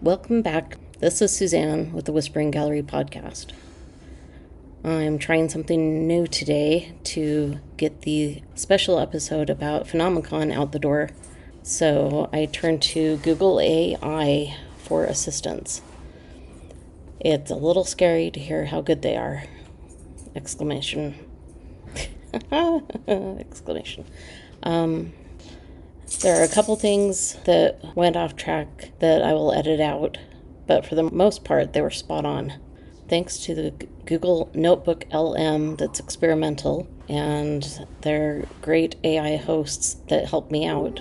Welcome back. This is Suzanne with the Whispering Gallery podcast. I'm trying something new today to get the special episode about Phenomecon out the door. So I turned to Google AI for assistance. It's a little scary to hear how good they are. Exclamation. Exclamation. There are a couple things that went off track that I will edit out, but for the most part, they were spot on. Thanks to the Google Notebook LM that's experimental, and their great AI hosts that help me out.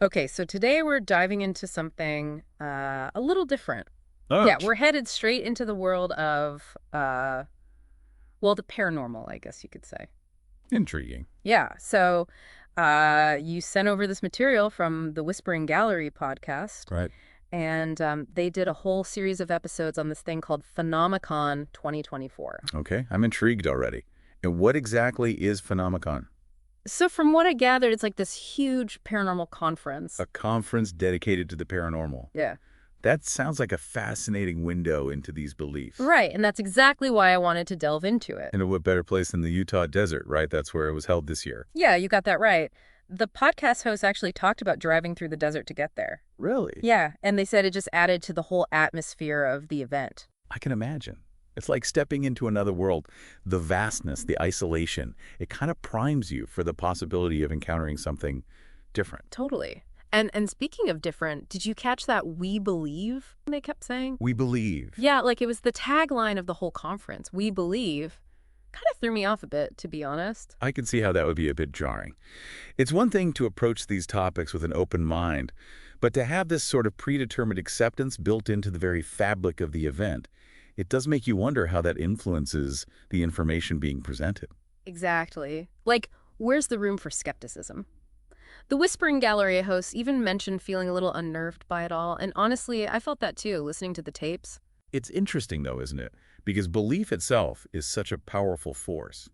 Okay, so today we're diving into something a little different. Oh, Yeah, we're headed straight into the world of, the paranormal, I guess you could say. intriguing. Yeah, so you sent over this material from the Whispering Gallery podcast, Right. and they did a whole series of episodes on this thing called Phenomecon 2024. Okay, I'm intrigued already. And what exactly is Phenomecon? So from what I gathered, it's like this huge paranormal conference. A conference dedicated to the paranormal. Yeah. That sounds like a fascinating window into these beliefs. Right, and that's exactly why I wanted to delve into it. And what better place than the Utah desert, right? That's where it was held this year. Yeah, you got that right. The podcast host actually talked about driving through the desert to get there. Really? Yeah, and they said it just added to the whole atmosphere of the event. I can imagine. It's like stepping into another world. The vastness, the isolation, it kind of primes you for the possibility of encountering something different. Totally. And speaking of different, did you catch that "we believe" they kept saying? We believe. Yeah, like it was the tagline of the whole conference. We believe. Kind of threw me off a bit, to be honest. I can see how that would be a bit jarring. It's one thing to approach these topics with an open mind, but to have this sort of predetermined acceptance built into the very fabric of the event, it does make you wonder how that influences the information being presented. Exactly. Like, where's the room for skepticism? The Whispering Gallery hosts even mentioned feeling a little unnerved by it all, and honestly, I felt that too, listening to the tapes. It's interesting, though, isn't it? Because belief itself is such a powerful force.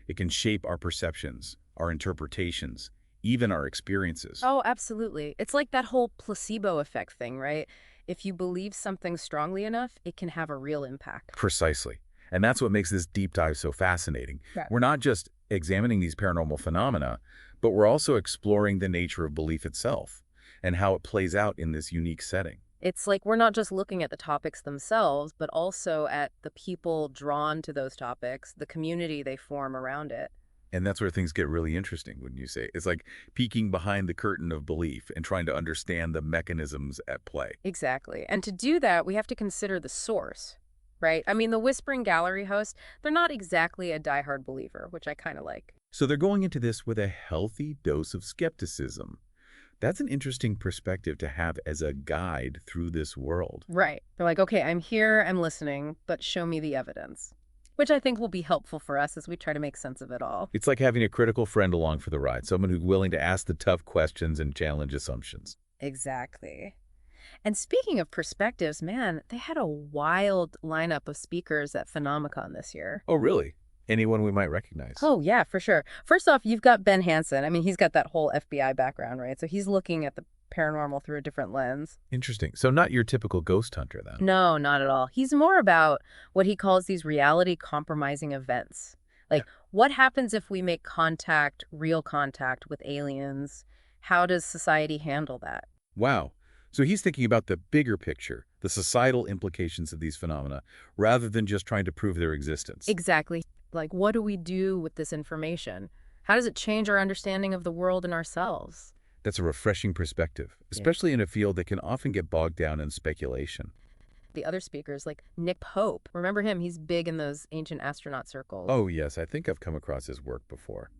It can shape our perceptions, our interpretations, even our experiences. Oh, absolutely. It's like that whole placebo effect thing, right? If you believe something strongly enough, it can have a real impact. Precisely. And that's what makes this deep dive so fascinating. Right. We're not just examining these paranormal phenomena, but we're also exploring the nature of belief itself and how it plays out in this unique setting. It's like we're not just looking at the topics themselves, but also at the people drawn to those topics, the community they form around it. And that's where things get really interesting, wouldn't you say? It's like peeking behind the curtain of belief and trying to understand the mechanisms at play. Exactly. And to do that, we have to consider the source, right? I mean, the Whispering Gallery host, they're not exactly a diehard believer, which I kind of like. So they're going into this with a healthy dose of skepticism. That's an interesting perspective to have as a guide through this world. Right. They're like, okay, I'm here, I'm listening, but show me the evidence, which I think will be helpful for us as we try to make sense of it all. It's like having a critical friend along for the ride, someone who's willing to ask the tough questions and challenge assumptions. Exactly. And speaking of perspectives, man, they had a wild lineup of speakers at Phenomecon this year. Oh, really? Anyone we might recognize? Oh, yeah, for sure. First off, you've got Ben Hansen. I mean, he's got that whole FBI background, right? So he's looking at the paranormal through a different lens. Interesting. So not your typical ghost hunter, then? No, not at all. He's more about what he calls these reality compromising events. Like, what happens if we make contact, real contact with aliens? How does society handle that? Wow. So he's thinking about the bigger picture, the societal implications of these phenomena, rather than just trying to prove their existence. Exactly. Like, what do we do with this information? How does it change our understanding of the world and ourselves? That's a refreshing perspective, especially in a field that can often get bogged down in speculation. The other speakers, like Nick Pope, remember him? He's big in those ancient astronaut circles. Oh, yes, I think I've come across his work before.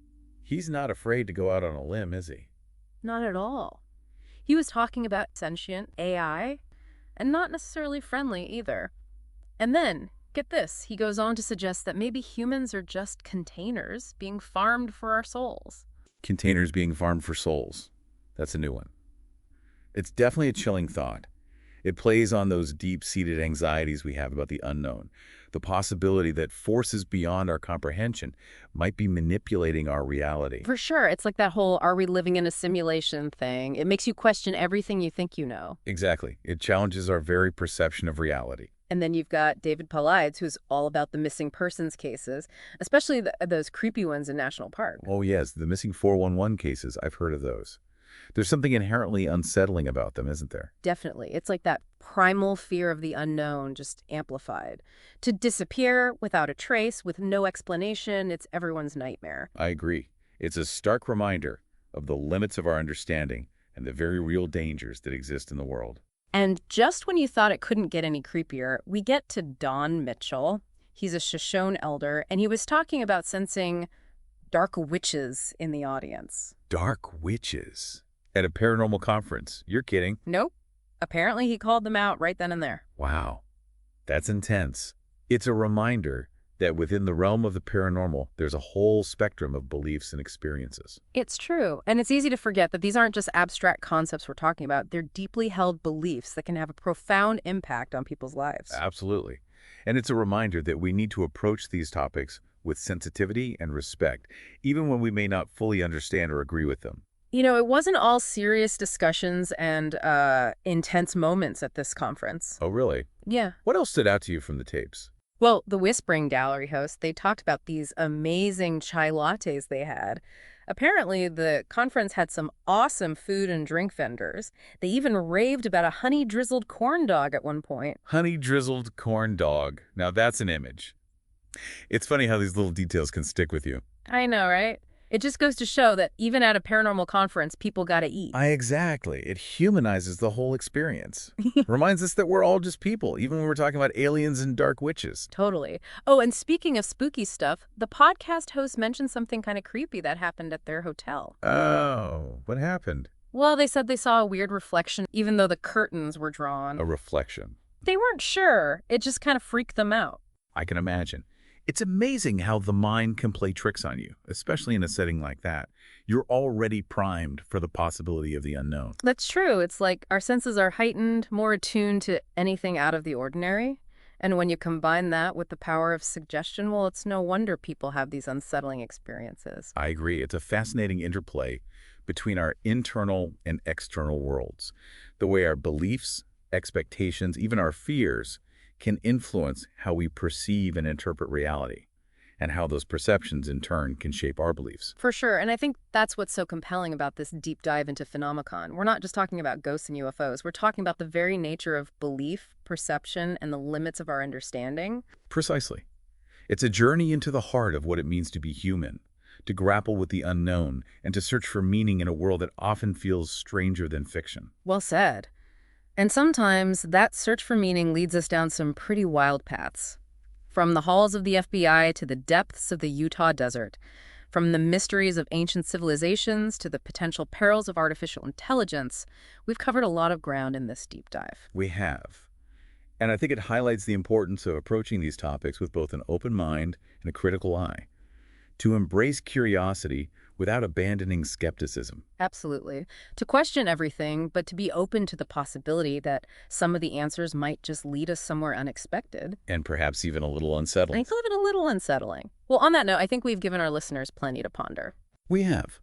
He's not afraid to go out on a limb, is he? Not at all. He was talking about sentient AI, and not necessarily friendly either. And then, get this, he goes on to suggest that maybe humans are just containers being farmed for our souls. Containers being farmed for souls. That's a new one. It's definitely a chilling thought. It plays on those deep-seated anxieties we have about the unknown, the possibility that forces beyond our comprehension might be manipulating our reality. For sure. It's like that whole "are we living in a simulation" thing. It makes you question everything you think you know. Exactly. It challenges our very perception of reality. And then you've got David Paulides, who's all about the missing persons cases, especially those creepy ones in National Park. Oh, yes, the missing 411 cases. I've heard of those. There's something inherently unsettling about them, isn't there? Definitely. It's like that primal fear of the unknown, just amplified. To disappear without a trace, with no explanation, it's everyone's nightmare. I agree. It's a stark reminder of the limits of our understanding and the very real dangers that exist in the world. And just when you thought it couldn't get any creepier, we get to Don Mitchell. He's a Shoshone elder, and he was talking about sensing dark witches in the audience. Dark witches? At a paranormal conference? You're kidding. Nope. Apparently he called them out right then and there. Wow. That's intense. It's a reminder that within the realm of the paranormal, there's a whole spectrum of beliefs and experiences. It's true. And it's easy to forget that these aren't just abstract concepts we're talking about. They're deeply held beliefs that can have a profound impact on people's lives. Absolutely. And it's a reminder that we need to approach these topics with sensitivity and respect, even when we may not fully understand or agree with them. You know, it wasn't all serious discussions and intense moments at this conference. Oh, really? Yeah. What else stood out to you from the tapes? Well, the Whispering Gallery hosts, they talked about these amazing chai lattes they had. Apparently, the conference had some awesome food and drink vendors. They even raved about a honey-drizzled corn dog at one point. Honey-drizzled corn dog. Now that's an image. It's funny how these little details can stick with you. I know, right? It just goes to show that even at a paranormal conference, people gotta eat. Exactly. It humanizes the whole experience. Reminds us that we're all just people, even when we're talking about aliens and dark witches. Totally. Oh, and speaking of spooky stuff, the podcast host mentioned something kind of creepy that happened at their hotel. Oh, what happened? Well, they said they saw a weird reflection, even though the curtains were drawn. A reflection. They weren't sure. It just kind of freaked them out. I can imagine. It's amazing how the mind can play tricks on you, especially in a setting like that. You're already primed for the possibility of the unknown. That's true. It's like our senses are heightened, more attuned to anything out of the ordinary. And when you combine that with the power of suggestion, well, it's no wonder people have these unsettling experiences. I agree. It's a fascinating interplay between our internal and external worlds. The way our beliefs, expectations, even our fears can influence how we perceive and interpret reality, and how those perceptions, in turn, can shape our beliefs. For sure, and I think that's what's so compelling about this deep dive into Phenomecon. We're not just talking about ghosts and UFOs. We're talking about the very nature of belief, perception, and the limits of our understanding. Precisely. It's a journey into the heart of what it means to be human, to grapple with the unknown, and to search for meaning in a world that often feels stranger than fiction. Well said. And sometimes that search for meaning leads us down some pretty wild paths. From the halls of the FBI to the depths of the Utah desert, from the mysteries of ancient civilizations to the potential perils of artificial intelligence, we've covered a lot of ground in this deep dive. We have. And I think it highlights the importance of approaching these topics with both an open mind and a critical eye, to embrace curiosity without abandoning skepticism. Absolutely. To question everything, but to be open to the possibility that some of the answers might just lead us somewhere unexpected. And perhaps even a little unsettling. I feel even a little unsettling. Well, on that note, I think we've given our listeners plenty to ponder. We have.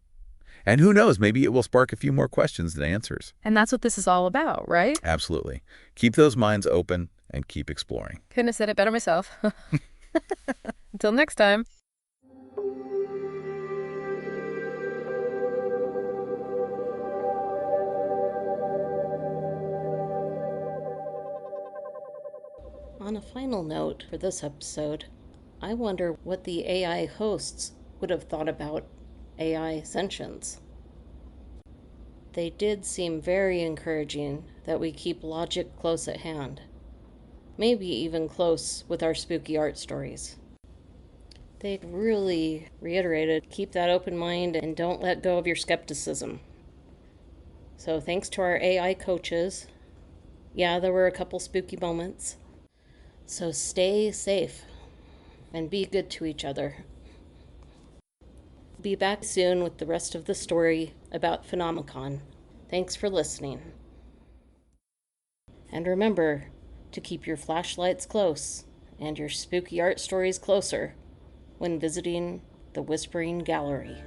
And who knows, maybe it will spark a few more questions than answers. And that's what this is all about, right? Absolutely. Keep those minds open and keep exploring. Couldn't have said it better myself. Until next time. On a final note for this episode, I wonder what the AI hosts would have thought about AI sentience. They did seem very encouraging that we keep logic close at hand, maybe even close with our spooky art stories. They really reiterated, keep that open mind and don't let go of your skepticism. So thanks to our AI coaches. Yeah, there were a couple spooky moments. So stay safe and be good to each other. Be back soon with the rest of the story about Phenomecon. Thanks for listening. And remember to keep your flashlights close and your spooky art stories closer when visiting the Whispering Gallery.